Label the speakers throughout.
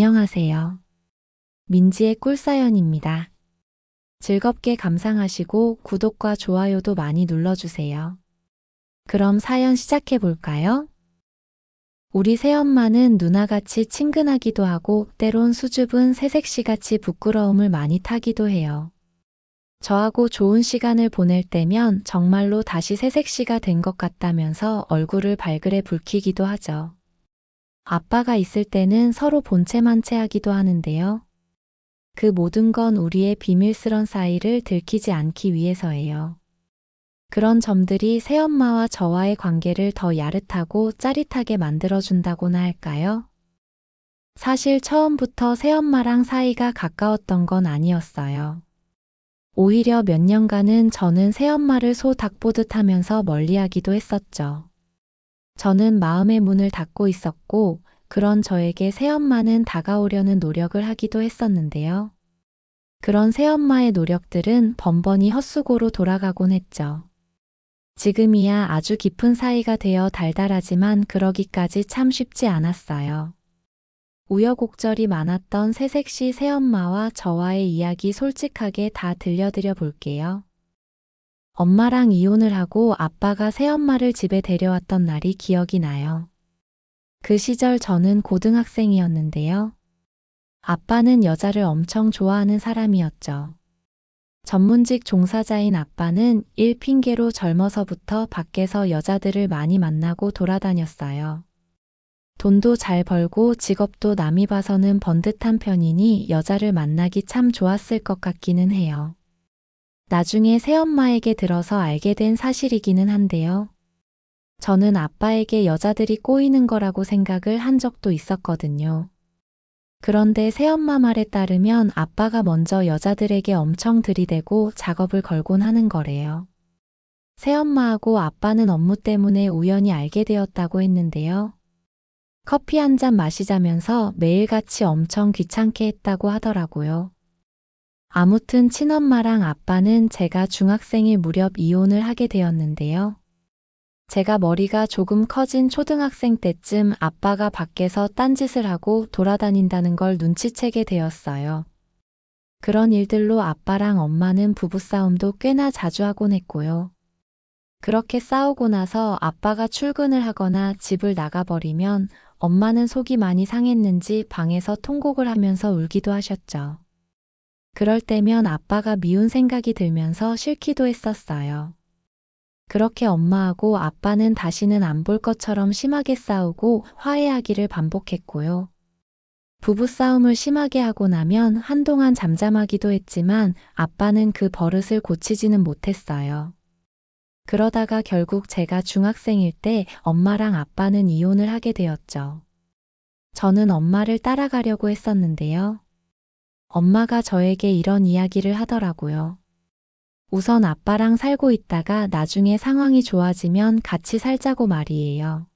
Speaker 1: 안녕하세요. 민지의 꿀사연입니다. 즐겁게 감상하시고 구독과 좋아요도 많이 눌러주세요. 그럼 사연 시작해 볼까요? 우리 새엄마는 누나같이 친근하기도 하고 때론 수줍은 새색시같이 부끄러움을 많이 타기도 해요. 저하고 좋은 시간을 보낼 때면 정말로 다시 새색시가 된 것 같다면서 얼굴을 발그레 붉히기도 하죠. 아빠가 있을 때는 서로 본체만 체하기도 하는데요. 그 모든 건 우리의 비밀스런 사이를 들키지 않기 위해서예요. 그런 점들이 새엄마와 저와의 관계를 더 야릇하고 짜릿하게 만들어준다고나 할까요? 사실 처음부터 새엄마랑 사이가 가까웠던 건 아니었어요. 오히려 몇 년간은 저는 새엄마를 소 닥보듯 하면서 멀리하기도 했었죠. 저는 마음의 문을 닫고 있었고, 그런 저에게 새엄마는 다가오려는 노력을 하기도 했었는데요. 그런 새엄마의 노력들은 번번이 헛수고로 돌아가곤 했죠. 지금이야 아주 깊은 사이가 되어 달달하지만 그러기까지 참 쉽지 않았어요. 우여곡절이 많았던 새색시 새엄마와 저와의 이야기 솔직하게 다 들려드려 볼게요. 엄마랑 이혼을 하고 아빠가 새엄마를 집에 데려왔던 날이 기억이 나요. 그 시절 저는 고등학생이었는데요. 아빠는 여자를 엄청 좋아하는 사람이었죠. 전문직 종사자인 아빠는 일 핑계로 젊어서부터 밖에서 여자들을 많이 만나고 돌아다녔어요. 돈도 잘 벌고 직업도 남이 봐서는 번듯한 편이니 여자를 만나기 참 좋았을 것 같기는 해요. 나중에 새엄마에게 들어서 알게 된 사실이기는 한데요. 저는 아빠에게 여자들이 꼬이는 거라고 생각을 한 적도 있었거든요. 그런데 새엄마 말에 따르면 아빠가 먼저 여자들에게 엄청 들이대고 작업을 걸곤 하는 거래요. 새엄마하고 아빠는 업무 때문에 우연히 알게 되었다고 했는데요. 커피 한 잔 마시자면서 매일같이 엄청 귀찮게 했다고 하더라고요. 아무튼 친엄마랑 아빠는 제가 중학생일 무렵 이혼을 하게 되었는데요. 제가 머리가 조금 커진 초등학생 때쯤 아빠가 밖에서 딴짓을 하고 돌아다닌다는 걸 눈치채게 되었어요. 그런 일들로 아빠랑 엄마는 부부싸움도 꽤나 자주 하곤 했고요. 그렇게 싸우고 나서 아빠가 출근을 하거나 집을 나가버리면 엄마는 속이 많이 상했는지 방에서 통곡을 하면서 울기도 하셨죠. 그럴 때면 아빠가 미운 생각이 들면서 싫기도 했었어요. 그렇게 엄마하고 아빠는 다시는 안 볼 것처럼 심하게 싸우고 화해하기를 반복했고요. 부부싸움을 심하게 하고 나면 한동안 잠잠하기도 했지만 아빠는 그 버릇을 고치지는 못했어요. 그러다가 결국 제가 중학생일 때 엄마랑 아빠는 이혼을 하게 되었죠. 저는 엄마를 따라가려고 했었는데요. 엄마가 저에게 이런 이야기를 하더라고요. 우선 아빠랑 살고 있다가 나중에 상황이 좋아지면 같이 살자고 말이에요.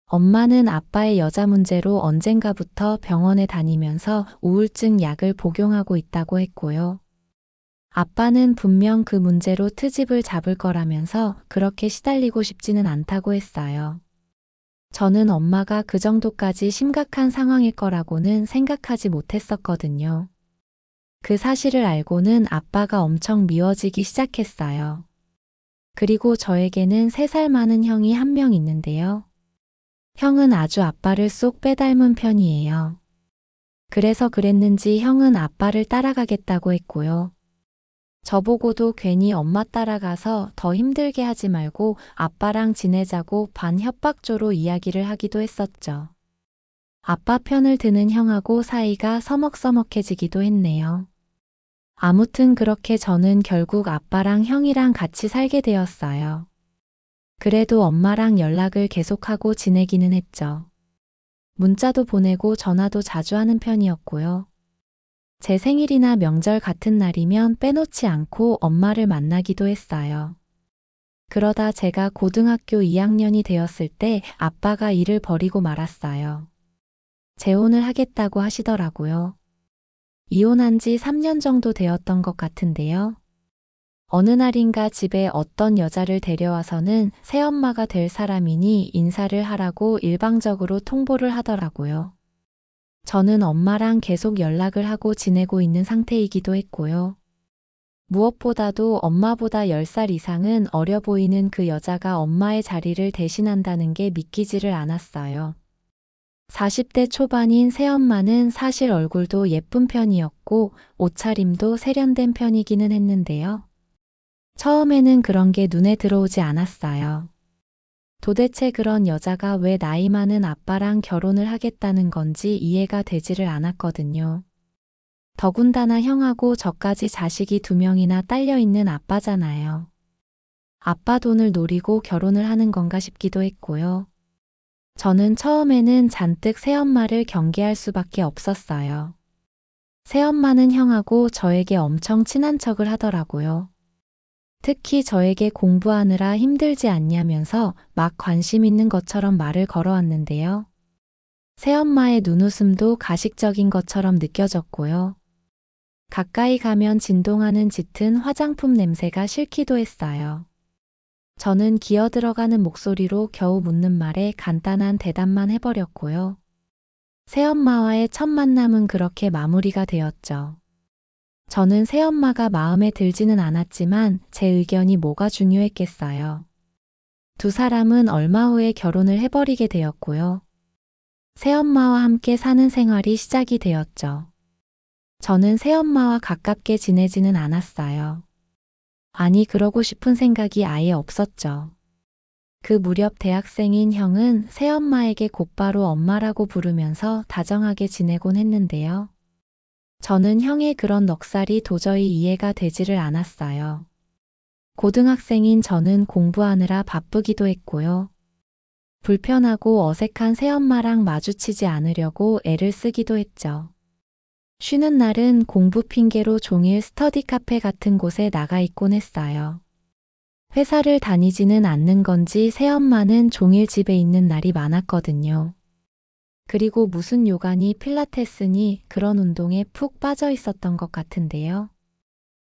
Speaker 1: 엄마는 아빠의 여자 문제로 언젠가부터 병원에 다니면서 우울증 약을 복용하고 있다고 했고요. 아빠는 분명 그 문제로 트집을 잡을 거라면서 그렇게 시달리고 싶지는 않다고 했어요. 저는 엄마가 그 정도까지 심각한 상황일 거라고는 생각하지 못했었거든요. 그 사실을 알고는 아빠가 엄청 미워지기 시작했어요. 그리고 저에게는 3살 많은 형이 한 명 있는데요. 형은 아주 아빠를 쏙 빼닮은 편이에요. 그래서 그랬는지 형은 아빠를 따라가겠다고 했고요. 저보고도 괜히 엄마 따라가서 더 힘들게 하지 말고 아빠랑 지내자고 반협박조로 이야기를 하기도 했었죠. 아빠 편을 드는 형하고 사이가 서먹서먹해지기도 했네요. 아무튼 그렇게 저는 결국 아빠랑 형이랑 같이 살게 되었어요. 그래도 엄마랑 연락을 계속하고 지내기는 했죠. 문자도 보내고 전화도 자주 하는 편이었고요. 제 생일이나 명절 같은 날이면 빼놓지 않고 엄마를 만나기도 했어요. 그러다 제가 고등학교 2학년이 되었을 때 아빠가 일을 버리고 말았어요. 재혼을 하겠다고 하시더라고요. 이혼한 지 3년 정도 되었던 것 같은데요. 어느 날인가 집에 어떤 여자를 데려와서는 새엄마가 될 사람이니 인사를 하라고 일방적으로 통보를 하더라고요. 저는 엄마랑 계속 연락을 하고 지내고 있는 상태이기도 했고요. 무엇보다도 엄마보다 10살 이상은 어려 보이는 그 여자가 엄마의 자리를 대신한다는 게 믿기지를 않았어요. 40대 초반인 새엄마는 사실 얼굴도 예쁜 편이었고 옷차림도 세련된 편이기는 했는데요. 처음에는 그런 게 눈에 들어오지 않았어요. 도대체 그런 여자가 왜 나이 많은 아빠랑 결혼을 하겠다는 건지 이해가 되지를 않았거든요. 더군다나 형하고 저까지 자식이 2명이나 딸려 있는 아빠잖아요. 아빠 돈을 노리고 결혼을 하는 건가 싶기도 했고요. 저는 처음에는 잔뜩 새엄마를 경계할 수밖에 없었어요. 새엄마는 형하고 저에게 엄청 친한 척을 하더라고요. 특히 저에게 공부하느라 힘들지 않냐면서 막 관심 있는 것처럼 말을 걸어왔는데요. 새엄마의 눈웃음도 가식적인 것처럼 느껴졌고요. 가까이 가면 진동하는 짙은 화장품 냄새가 싫기도 했어요. 저는 기어 들어가는 목소리로 겨우 묻는 말에 간단한 대답만 해버렸고요. 새엄마와의 첫 만남은 그렇게 마무리가 되었죠. 저는 새엄마가 마음에 들지는 않았지만 제 의견이 뭐가 중요했겠어요. 두 사람은 얼마 후에 결혼을 해버리게 되었고요. 새엄마와 함께 사는 생활이 시작이 되었죠. 저는 새엄마와 가깝게 지내지는 않았어요. 아니, 그러고 싶은 생각이 아예 없었죠. 그 무렵 대학생인 형은 새엄마에게 곧바로 엄마라고 부르면서 다정하게 지내곤 했는데요. 저는 형의 그런 넉살이 도저히 이해가 되지를 않았어요. 고등학생인 저는 공부하느라 바쁘기도 했고요. 불편하고 어색한 새엄마랑 마주치지 않으려고 애를 쓰기도 했죠. 쉬는 날은 공부 핑계로 종일 스터디 카페 같은 곳에 나가 있곤 했어요. 회사를 다니지는 않는 건지 새엄마는 종일 집에 있는 날이 많았거든요. 그리고 무슨 요가니 필라테스니 그런 운동에 푹 빠져 있었던 것 같은데요.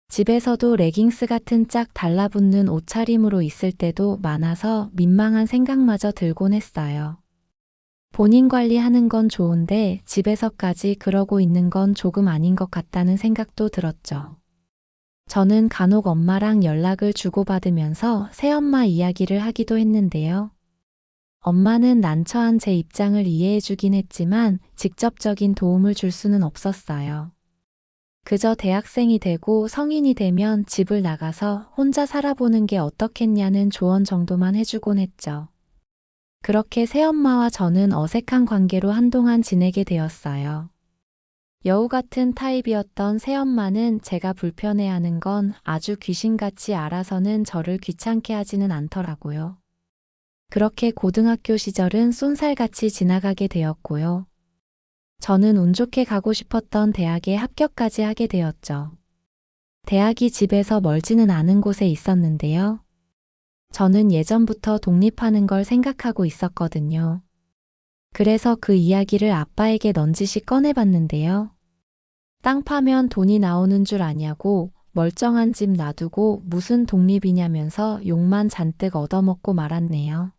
Speaker 1: 집에서도 레깅스 같은 짝 달라붙는 옷차림으로 있을 때도 많아서 민망한 생각마저 들곤 했어요. 본인 관리하는 건 좋은데 집에서까지 그러고 있는 건 조금 아닌 것 같다는 생각도 들었죠. 저는 간혹 엄마랑 연락을 주고받으면서 새엄마 이야기를 하기도 했는데요. 엄마는 난처한 제 입장을 이해해주긴 했지만 직접적인 도움을 줄 수는 없었어요. 그저 대학생이 되고 성인이 되면 집을 나가서 혼자 살아보는 게 어떻겠냐는 조언 정도만 해주곤 했죠. 그렇게 새엄마와 저는 어색한 관계로 한동안 지내게 되었어요. 여우 같은 타입이었던 새엄마는 제가 불편해하는 건 아주 귀신같이 알아서는 저를 귀찮게 하지는 않더라고요. 그렇게 고등학교 시절은 쏜살같이 지나가게 되었고요. 저는 운 좋게 가고 싶었던 대학에 합격까지 하게 되었죠. 대학이 집에서 멀지는 않은 곳에 있었는데요. 저는 예전부터 독립하는 걸 생각하고 있었거든요. 그래서 그 이야기를 아빠에게 넌지시 꺼내봤는데요. 땅 파면 돈이 나오는 줄 아냐고, 멀쩡한 집 놔두고 무슨 독립이냐면서 욕만 잔뜩 얻어먹고 말았네요.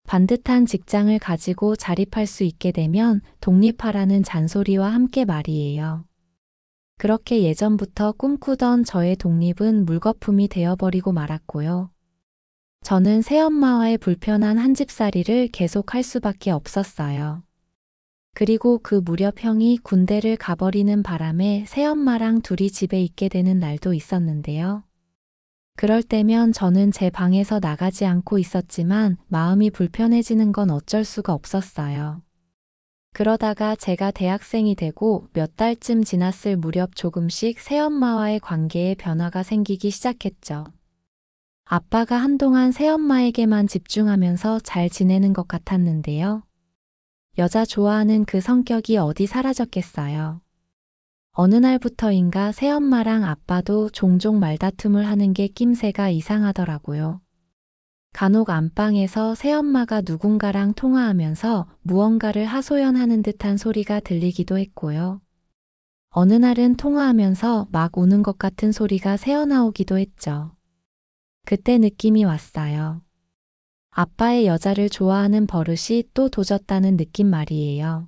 Speaker 1: 반듯한 직장을 가지고 자립할 수 있게 되면 독립하라는 잔소리와 함께 말이에요. 그렇게 예전부터 꿈꾸던 저의 독립은 물거품이 되어버리고 말았고요. 저는 새엄마와의 불편한 한집살이를 계속할 수밖에 없었어요. 그리고 그 무렵 형이 군대를 가버리는 바람에 새엄마랑 둘이 집에 있게 되는 날도 있었는데요. 그럴 때면 저는 제 방에서 나가지 않고 있었지만 마음이 불편해지는 건 어쩔 수가 없었어요. 그러다가 제가 대학생이 되고 몇 달쯤 지났을 무렵 조금씩 새엄마와의 관계에 변화가 생기기 시작했죠. 아빠가 한동안 새엄마에게만 집중하면서 잘 지내는 것 같았는데요. 여자 좋아하는 그 성격이 어디 사라졌겠어요. 어느 날부터인가 새엄마랑 아빠도 종종 말다툼을 하는 게 낌새가 이상하더라고요. 간혹 안방에서 새엄마가 누군가랑 통화하면서 무언가를 하소연하는 듯한 소리가 들리기도 했고요. 어느 날은 통화하면서 막 우는 것 같은 소리가 새어나오기도 했죠. 그때 느낌이 왔어요. 아빠의 여자를 좋아하는 버릇이 또 도졌다는 느낌 말이에요.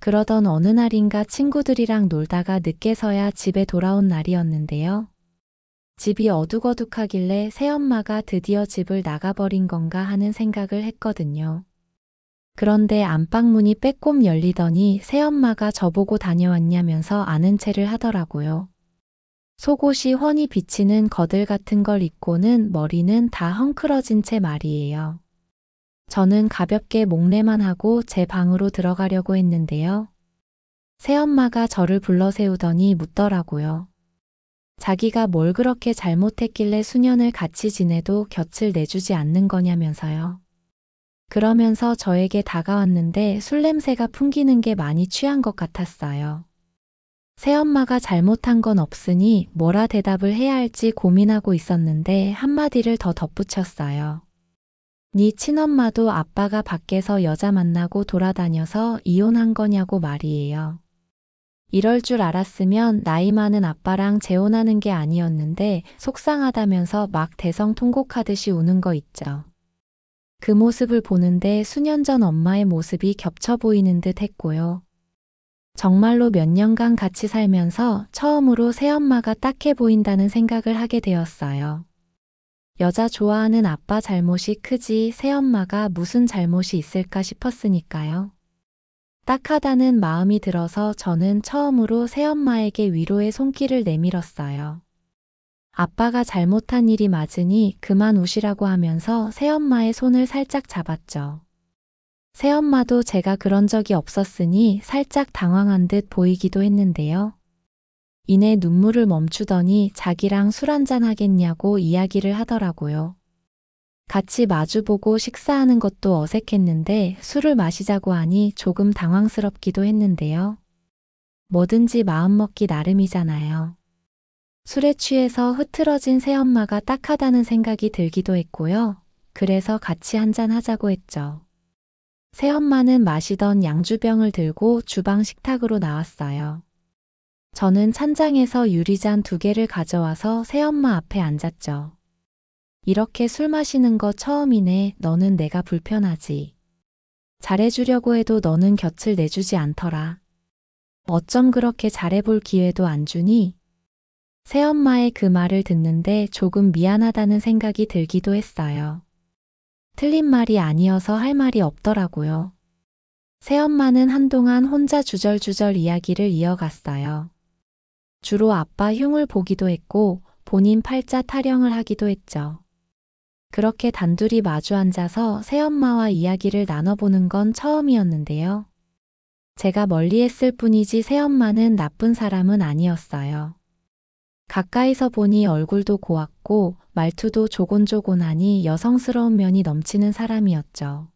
Speaker 1: 그러던 어느 날인가 친구들이랑 놀다가 늦게서야 집에 돌아온 날이었는데요. 집이 어둑어둑하길래 새엄마가 드디어 집을 나가버린 건가 하는 생각을 했거든요. 그런데 안방문이 빼꼼 열리더니 새엄마가 저보고 다녀왔냐면서 아는 체를 하더라고요. 속옷이 훤히 비치는 거들 같은 걸 입고는 머리는 다 헝클어진 채 말이에요. 저는 가볍게 목례만 하고 제 방으로 들어가려고 했는데요. 새엄마가 저를 불러 세우더니 묻더라고요. 자기가 뭘 그렇게 잘못했길래 수년을 같이 지내도 곁을 내주지 않는 거냐면서요. 그러면서 저에게 다가왔는데 술 냄새가 풍기는 게 많이 취한 것 같았어요. 새엄마가 잘못한 건 없으니 뭐라 대답을 해야 할지 고민하고 있었는데 한마디를 더 덧붙였어요. 네 친엄마도 아빠가 밖에서 여자 만나고 돌아다녀서 이혼한 거냐고 말이에요. 이럴 줄 알았으면 나이 많은 아빠랑 재혼하는 게 아니었는데 속상하다면서 막 대성통곡하듯이 우는 거 있죠. 그 모습을 보는데 수년 전 엄마의 모습이 겹쳐 보이는 듯 했고요. 정말로 몇 년간 같이 살면서 처음으로 새엄마가 딱해 보인다는 생각을 하게 되었어요. 여자 좋아하는 아빠 잘못이 크지 새엄마가 무슨 잘못이 있을까 싶었으니까요. 딱하다는 마음이 들어서 저는 처음으로 새엄마에게 위로의 손길을 내밀었어요. 아빠가 잘못한 일이 맞으니 그만 우시라고 하면서 새엄마의 손을 살짝 잡았죠. 새엄마도 제가 그런 적이 없었으니 살짝 당황한 듯 보이기도 했는데요. 이내 눈물을 멈추더니 자기랑 술 한잔 하겠냐고 이야기를 하더라고요. 같이 마주보고 식사하는 것도 어색했는데 술을 마시자고 하니 조금 당황스럽기도 했는데요. 뭐든지 마음먹기 나름이잖아요. 술에 취해서 흐트러진 새엄마가 딱하다는 생각이 들기도 했고요. 그래서 같이 한잔 하자고 했죠. 새엄마는 마시던 양주병을 들고 주방 식탁으로 나왔어요. 저는 찬장에서 유리잔 2개를 가져와서 새엄마 앞에 앉았죠. 이렇게 술 마시는 거 처음이네. 너는 내가 불편하지. 잘해주려고 해도 너는 곁을 내주지 않더라. 어쩜 그렇게 잘해볼 기회도 안 주니? 새엄마의 그 말을 듣는데 조금 미안하다는 생각이 들기도 했어요. 틀린 말이 아니어서 할 말이 없더라고요. 새엄마는 한동안 혼자 주절주절 이야기를 이어갔어요. 주로 아빠 흉을 보기도 했고 본인 팔자 타령을 하기도 했죠. 그렇게 단둘이 마주 앉아서 새엄마와 이야기를 나눠보는 건 처음이었는데요. 제가 멀리 했을 뿐이지 새엄마는 나쁜 사람은 아니었어요. 가까이서 보니 얼굴도 고왔고 말투도 조곤조곤하니 여성스러운 면이 넘치는 사람이었죠.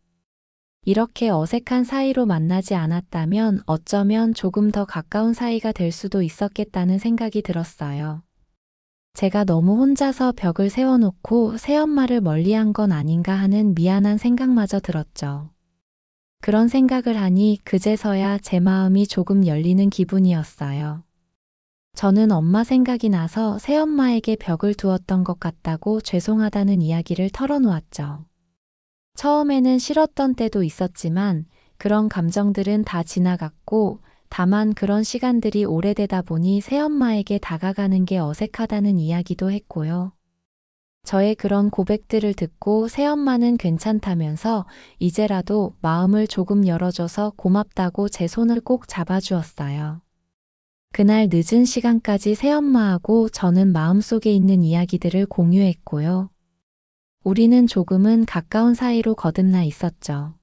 Speaker 1: 이렇게 어색한 사이로 만나지 않았다면 어쩌면 조금 더 가까운 사이가 될 수도 있었겠다는 생각이 들었어요. 제가 너무 혼자서 벽을 세워놓고 새엄마를 멀리한 건 아닌가 하는 미안한 생각마저 들었죠. 그런 생각을 하니 그제서야 제 마음이 조금 열리는 기분이었어요. 저는 엄마 생각이 나서 새엄마에게 벽을 두었던 것 같다고 죄송하다는 이야기를 털어놓았죠. 처음에는 싫었던 때도 있었지만 그런 감정들은 다 지나갔고 다만 그런 시간들이 오래되다 보니 새엄마에게 다가가는 게 어색하다는 이야기도 했고요. 저의 그런 고백들을 듣고 새엄마는 괜찮다면서 이제라도 마음을 조금 열어줘서 고맙다고 제 손을 꼭 잡아주었어요. 그날 늦은 시간까지 새엄마하고 저는 마음속에 있는 이야기들을 공유했고요. 우리는 조금은 가까운 사이로 거듭나 있었죠.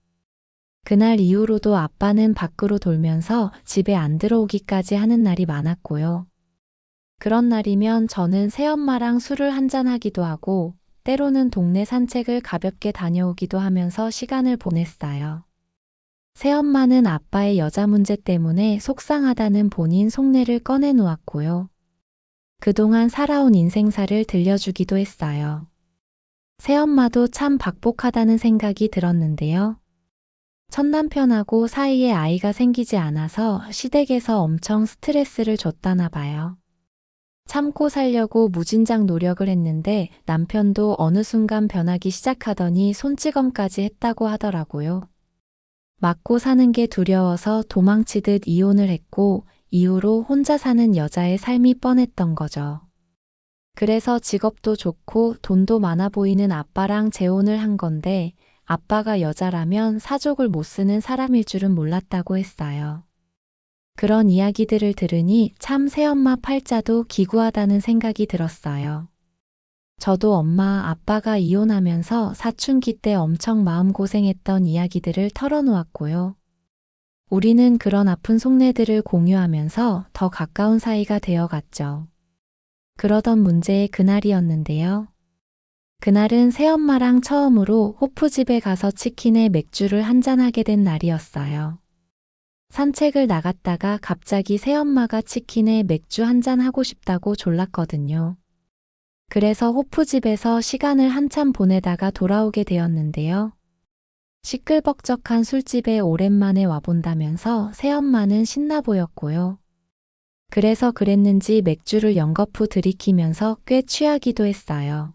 Speaker 1: 그날 이후로도 아빠는 밖으로 돌면서 집에 안 들어오기까지 하는 날이 많았고요. 그런 날이면 저는 새엄마랑 술을 한잔하기도 하고 때로는 동네 산책을 가볍게 다녀오기도 하면서 시간을 보냈어요. 새엄마는 아빠의 여자 문제 때문에 속상하다는 본인 속내를 꺼내놓았고요. 그동안 살아온 인생사를 들려주기도 했어요. 새엄마도 참 박복하다는 생각이 들었는데요. 첫 남편하고 사이에 아이가 생기지 않아서 시댁에서 엄청 스트레스를 줬다나 봐요. 참고 살려고 무진장 노력을 했는데 남편도 어느 순간 변하기 시작하더니 손찌검까지 했다고 하더라고요. 맞고 사는 게 두려워서 도망치듯 이혼을 했고, 이후로 혼자 사는 여자의 삶이 뻔했던 거죠. 그래서 직업도 좋고 돈도 많아 보이는 아빠랑 재혼을 한 건데, 아빠가 여자라면 사족을 못 쓰는 사람일 줄은 몰랐다고 했어요. 그런 이야기들을 들으니 참 새엄마 팔자도 기구하다는 생각이 들었어요. 저도 엄마, 아빠가 이혼하면서 사춘기 때 엄청 마음고생했던 이야기들을 털어놓았고요. 우리는 그런 아픈 속내들을 공유하면서 더 가까운 사이가 되어갔죠. 그러던 문제의 그날이었는데요. 그날은 새엄마랑 처음으로 호프집에 가서 치킨에 맥주를 한잔하게 된 날이었어요. 산책을 나갔다가 갑자기 새엄마가 치킨에 맥주 한잔 하고 싶다고 졸랐거든요. 그래서 호프집에서 시간을 한참 보내다가 돌아오게 되었는데요. 시끌벅적한 술집에 오랜만에 와본다면서 새엄마는 신나 보였고요. 그래서 그랬는지 맥주를 연거푸 들이키면서 꽤 취하기도 했어요.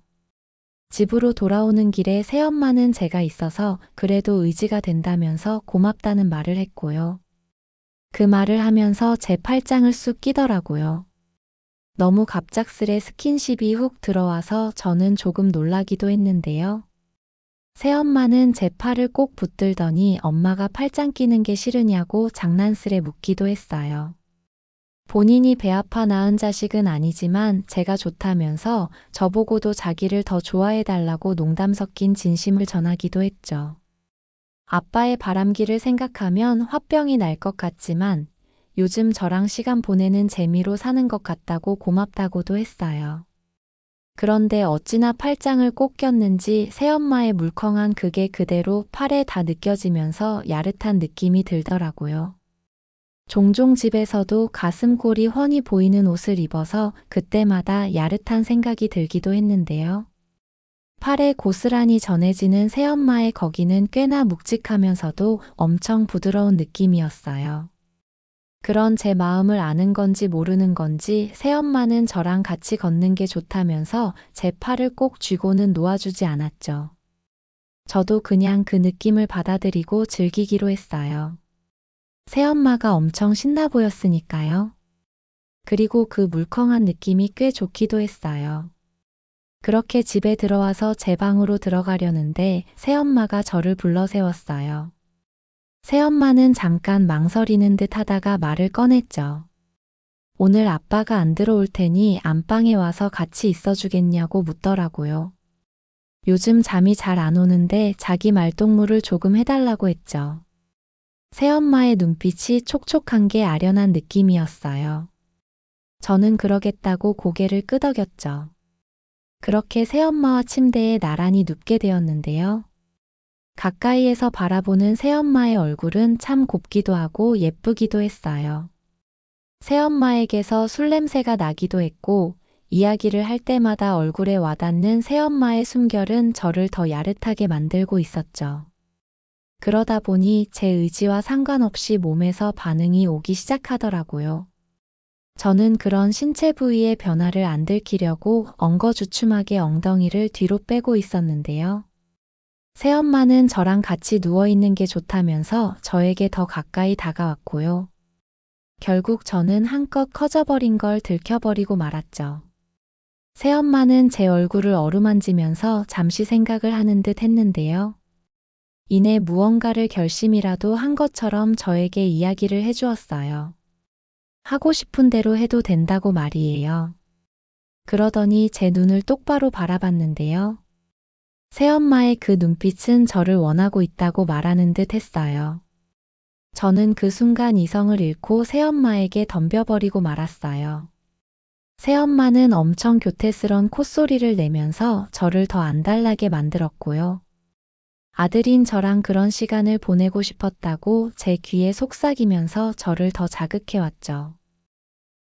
Speaker 1: 집으로 돌아오는 길에 새엄마는 제가 있어서 그래도 의지가 된다면서 고맙다는 말을 했고요. 그 말을 하면서 제 팔짱을 쑥 끼더라고요. 너무 갑작스레 스킨십이 훅 들어와서 저는 조금 놀라기도 했는데요. 새엄마는 제 팔을 꼭 붙들더니 엄마가 팔짱 끼는 게 싫으냐고 장난스레 묻기도 했어요. 본인이 배 아파 낳은 자식은 아니지만 제가 좋다면서 저보고도 자기를 더 좋아해달라고 농담 섞인 진심을 전하기도 했죠. 아빠의 바람기를 생각하면 화병이 날 것 같지만 요즘 저랑 시간 보내는 재미로 사는 것 같다고 고맙다고도 했어요. 그런데 어찌나 팔짱을 꼭 꼈는지 새엄마의 물컹한 그게 그대로 팔에 다 느껴지면서 야릇한 느낌이 들더라고요. 종종 집에서도 가슴골이 훤히 보이는 옷을 입어서 그때마다 야릇한 생각이 들기도 했는데요. 팔에 고스란히 전해지는 새엄마의 거기는 꽤나 묵직하면서도 엄청 부드러운 느낌이었어요. 그런 제 마음을 아는 건지 모르는 건지 새엄마는 저랑 같이 걷는 게 좋다면서 제 팔을 꼭 쥐고는 놓아주지 않았죠. 저도 그냥 그 느낌을 받아들이고 즐기기로 했어요. 새엄마가 엄청 신나 보였으니까요. 그리고 그 물컹한 느낌이 꽤 좋기도 했어요. 그렇게 집에 들어와서 제 방으로 들어가려는데 새엄마가 저를 불러 세웠어요. 새엄마는 잠깐 망설이는 듯 하다가 말을 꺼냈죠. 오늘 아빠가 안 들어올 테니 안방에 와서 같이 있어주겠냐고 묻더라고요. 요즘 잠이 잘 안 오는데 자기 말동무를 조금 해달라고 했죠. 새엄마의 눈빛이 촉촉한 게 아련한 느낌이었어요. 저는 그러겠다고 고개를 끄덕였죠. 그렇게 새엄마와 침대에 나란히 눕게 되었는데요. 가까이에서 바라보는 새엄마의 얼굴은 참 곱기도 하고 예쁘기도 했어요. 새엄마에게서 술 냄새가 나기도 했고 이야기를 할 때마다 얼굴에 와닿는 새엄마의 숨결은 저를 더 야릇하게 만들고 있었죠. 그러다 보니 제 의지와 상관없이 몸에서 반응이 오기 시작하더라고요. 저는 그런 신체 부위의 변화를 안 들키려고 엉거주춤하게 엉덩이를 뒤로 빼고 있었는데요. 새엄마는 저랑 같이 누워있는 게 좋다면서 저에게 더 가까이 다가왔고요. 결국 저는 한껏 커져버린 걸 들켜버리고 말았죠. 새엄마는 제 얼굴을 어루만지면서 잠시 생각을 하는 듯 했는데요. 이내 무언가를 결심이라도 한 것처럼 저에게 이야기를 해주었어요. 하고 싶은 대로 해도 된다고 말이에요. 그러더니 제 눈을 똑바로 바라봤는데요. 새엄마의 그 눈빛은 저를 원하고 있다고 말하는 듯 했어요. 저는 그 순간 이성을 잃고 새엄마에게 덤벼버리고 말았어요. 새엄마는 엄청 교태스런 콧소리를 내면서 저를 더 안달나게 만들었고요. 아들인 저랑 그런 시간을 보내고 싶었다고 제 귀에 속삭이면서 저를 더 자극해왔죠.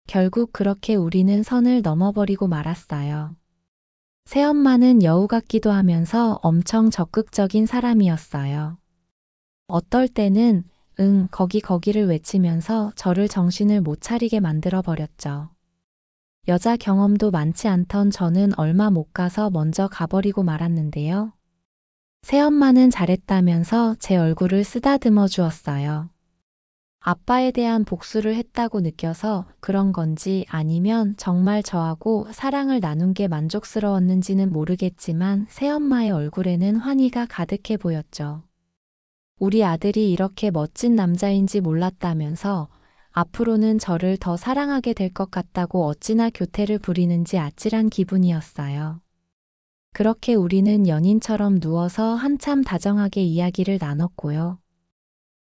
Speaker 1: 결국 그렇게 우리는 선을 넘어버리고 말았어요. 새엄마는 여우 같기도 하면서 엄청 적극적인 사람이었어요. 어떨 때는 응, 거기를 외치면서 저를 정신을 못 차리게 만들어버렸죠. 여자 경험도 많지 않던 저는 얼마 못 가서 먼저 가버리고 말았는데요. 새엄마는 잘했다면서 제 얼굴을 쓰다듬어 주었어요. 아빠에 대한 복수를 했다고 느껴서 그런 건지 아니면 정말 저하고 사랑을 나눈 게 만족스러웠는지는 모르겠지만 새엄마의 얼굴에는 환희가 가득해 보였죠. 우리 아들이 이렇게 멋진 남자인지 몰랐다면서 앞으로는 저를 더 사랑하게 될 것 같다고 어찌나 교태를 부리는지 아찔한 기분이었어요. 그렇게 우리는 연인처럼 누워서 한참 다정하게 이야기를 나눴고요.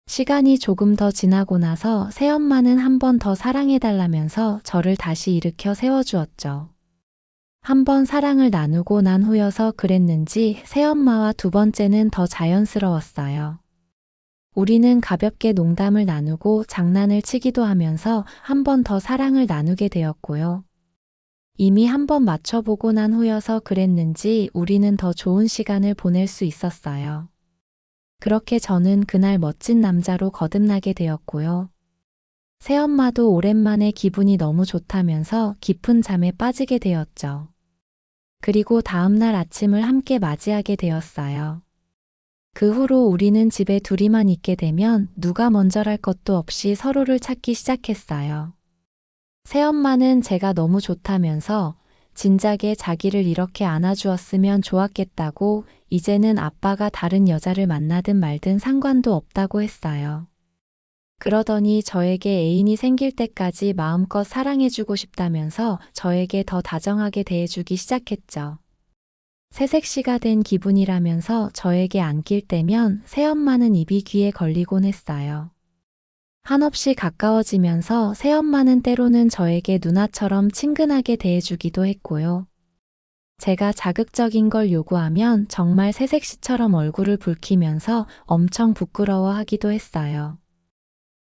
Speaker 1: 시간이 조금 더 지나고 나서 새엄마는 한 번 더 사랑해달라면서 저를 다시 일으켜 세워주었죠. 한 번 사랑을 나누고 난 후여서 그랬는지 새엄마와 두 번째는 더 자연스러웠어요. 우리는 가볍게 농담을 나누고 장난을 치기도 하면서 한 번 더 사랑을 나누게 되었고요. 이미 한 번 맞춰보고 난 후여서 그랬는지 우리는 더 좋은 시간을 보낼 수 있었어요. 그렇게 저는 그날 멋진 남자로 거듭나게 되었고요. 새엄마도 오랜만에 기분이 너무 좋다면서 깊은 잠에 빠지게 되었죠. 그리고 다음날 아침을 함께 맞이하게 되었어요. 그 후로 우리는 집에 둘이만 있게 되면 누가 먼저랄 것도 없이 서로를 찾기 시작했어요. 새엄마는 제가 너무 좋다면서 진작에 자기를 이렇게 안아주었으면 좋았겠다고 이제는 아빠가 다른 여자를 만나든 말든 상관도 없다고 했어요. 그러더니 저에게 애인이 생길 때까지 마음껏 사랑해주고 싶다면서 저에게 더 다정하게 대해주기 시작했죠. 새색시가 된 기분이라면서 저에게 안길 때면 새엄마는 입이 귀에 걸리곤 했어요. 한없이 가까워지면서 새엄마는 때로는 저에게 누나처럼 친근하게 대해주기도 했고요. 제가 자극적인 걸 요구하면 정말 새색시처럼 얼굴을 붉히면서 엄청 부끄러워하기도 했어요.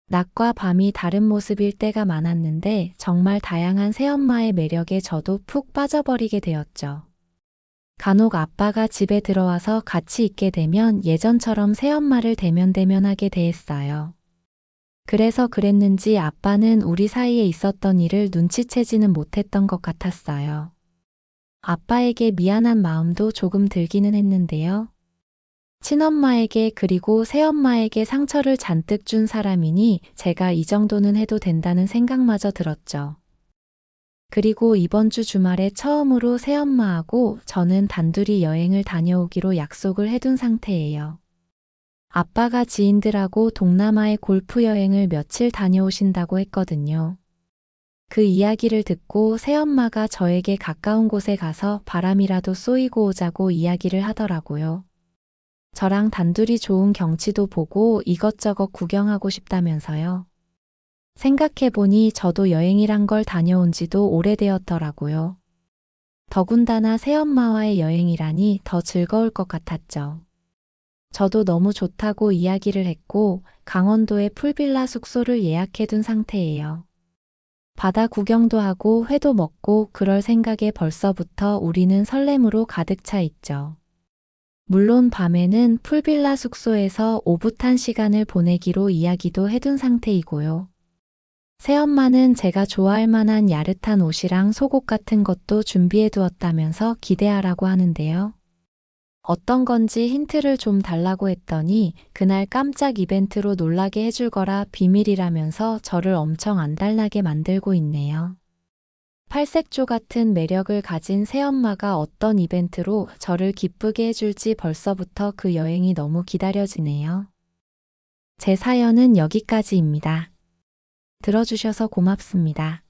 Speaker 1: 낮과 밤이 다른 모습일 때가 많았는데 정말 다양한 새엄마의 매력에 저도 푹 빠져버리게 되었죠. 간혹 아빠가 집에 들어와서 같이 있게 되면 예전처럼 새엄마를 대면대면하게 대했어요. 그래서 그랬는지 아빠는 우리 사이에 있었던 일을 눈치채지는 못했던 것 같았어요. 아빠에게 미안한 마음도 조금 들기는 했는데요. 친엄마에게 그리고 새엄마에게 상처를 잔뜩 준 사람이니 제가 이 정도는 해도 된다는 생각마저 들었죠. 그리고 이번 주 주말에 처음으로 새엄마하고 저는 단둘이 여행을 다녀오기로 약속을 해둔 상태예요. 아빠가 지인들하고 동남아의 골프 여행을 며칠 다녀오신다고 했거든요. 그 이야기를 듣고 새엄마가 저에게 가까운 곳에 가서 바람이라도 쏘이고 오자고 이야기를 하더라고요. 저랑 단둘이 좋은 경치도 보고 이것저것 구경하고 싶다면서요. 생각해보니 저도 여행이란 걸 다녀온 지도 오래되었더라고요. 더군다나 새엄마와의 여행이라니 더 즐거울 것 같았죠. 저도 너무 좋다고 이야기를 했고 강원도에 풀빌라 숙소를 예약해둔 상태예요. 바다 구경도 하고 회도 먹고 그럴 생각에 벌써부터 우리는 설렘으로 가득 차 있죠. 물론 밤에는 풀빌라 숙소에서 오붓한 시간을 보내기로 이야기도 해둔 상태이고요. 새엄마는 제가 좋아할 만한 야릇한 옷이랑 속옷 같은 것도 준비해 두었다면서 기대하라고 하는데요. 어떤 건지 힌트를 좀 달라고 했더니 그날 깜짝 이벤트로 놀라게 해줄 거라 비밀이라면서 저를 엄청 안달나게 만들고 있네요. 팔색조 같은 매력을 가진 새엄마가 어떤 이벤트로 저를 기쁘게 해줄지 벌써부터 그 여행이 너무 기다려지네요. 제 사연은 여기까지입니다. 들어주셔서 고맙습니다.